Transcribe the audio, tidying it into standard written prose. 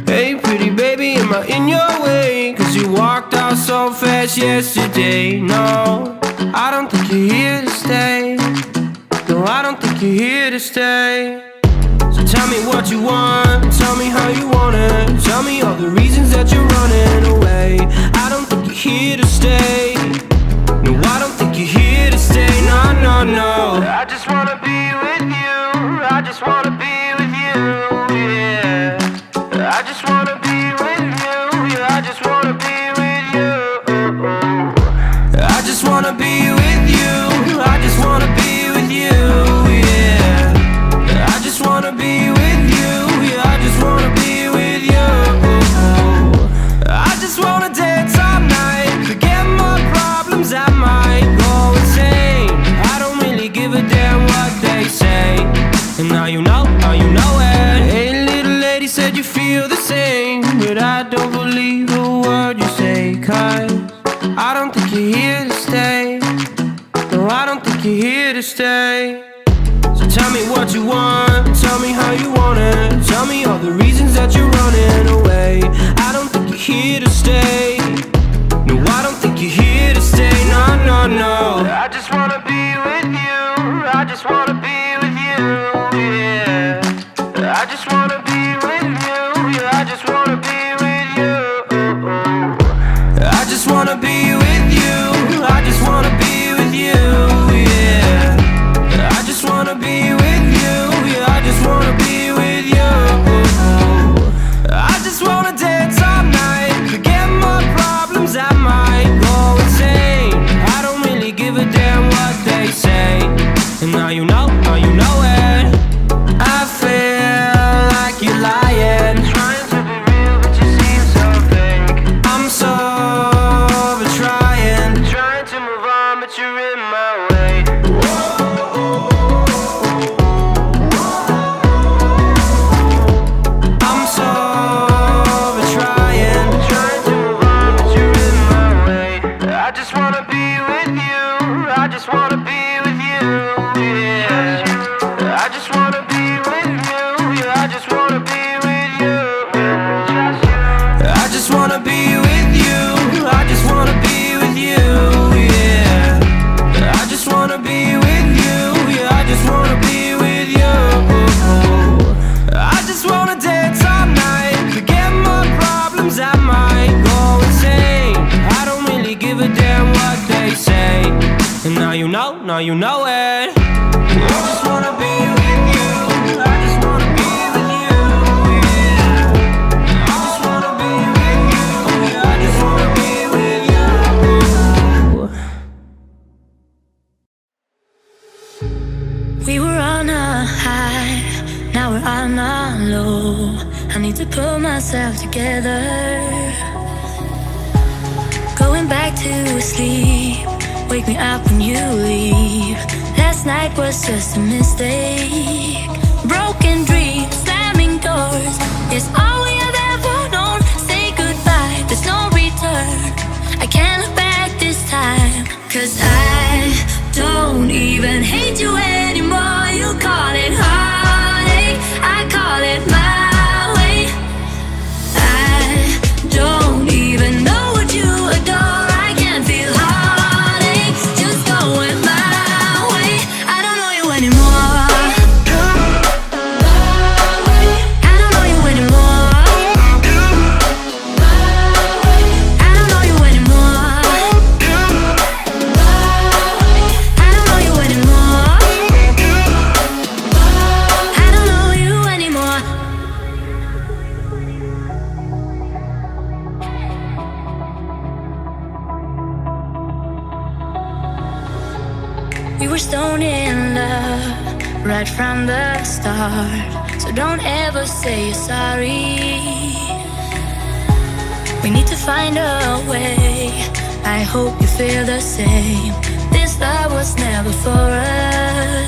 Hey pretty baby, am I in your way? Cause you walked out so fast yesterday. No, I don't think you're here to stay. No, I don't think you're here to stay. So tell me what you want, tell me how you want it. Tell me all the reasons that you're running away. I don't think you're here to stay. No, I don't think you're here to stay. No, no, no. I just wanna be with you. I just wanna be with you, yeah. I just wanna be with you. Yeah, I just wanna be with you. I just wanna be with you. I just wanna be with you, yeah. I just wanna be with you. Yeah, I just wanna be with you. I just wanna dance all night, forget my problems, I might go insane. I don't really give a damn what they say. And now you know it. Hey little lady, said you feel the same, but I don't believe a word you say. Cause I don't think you're here to stay. No, I don't think you're here to stay. So tell me what you want, tell me how you want it. Tell me all the reasons that you're running away. I don't think you're here to stay. No, I don't think you're here to stay. No, no, no. I just wanna be with you. I just wanna be with you, yeah. I just wanna be with you. Yeah, I just wanna be with you. I just wanna be with you. I just wanna be with you, yeah. I just wanna be with you. Yeah, I just wanna be with you. I just wanna dance all night, forget my problems, I might go insane. I don't really give a damn what they say. And now you know it. I feel like you're lying, trying to be real, but you seem so fake. I'm so over trying to move on, but you're in my way. I'm so over trying to move on, but you're in my way. I just wanna be with you. I just wanna be with you, yeah. I just wanna be with you. Yeah, I just wanna be with you. I just wanna be with you. I just wanna be with you, yeah. I just wanna be with you. Yeah, I just wanna be with you. I just wanna dance all night, forget my problems, I might go insane. I don't really give a damn what they say. And now you know it. I just wanna be with you. I just wanna be with you, yeah. I just wanna be with you. Yeah, I just wanna be with you. We were on a high, now we're on a low. I need to pull myself together. Going back to sleep, wake me up when you leave. Last night was just a mistake. Broken dreams, slamming doors, is all we have ever known. Say goodbye, there's no return. I can't look back this time. Cause I don't even hate you anymore. You call it heartache, I call it my way. I don't even know what you adore. I can't feel heartache, just going my way. I don't know you anymore. I don't know you anymore. I don't know you anymore. I don't know you anymore. I don't know you anymore. We were stone in love right from the start. So don't ever say you're sorry. We need to find a way. I hope you feel the same. This love was never for us.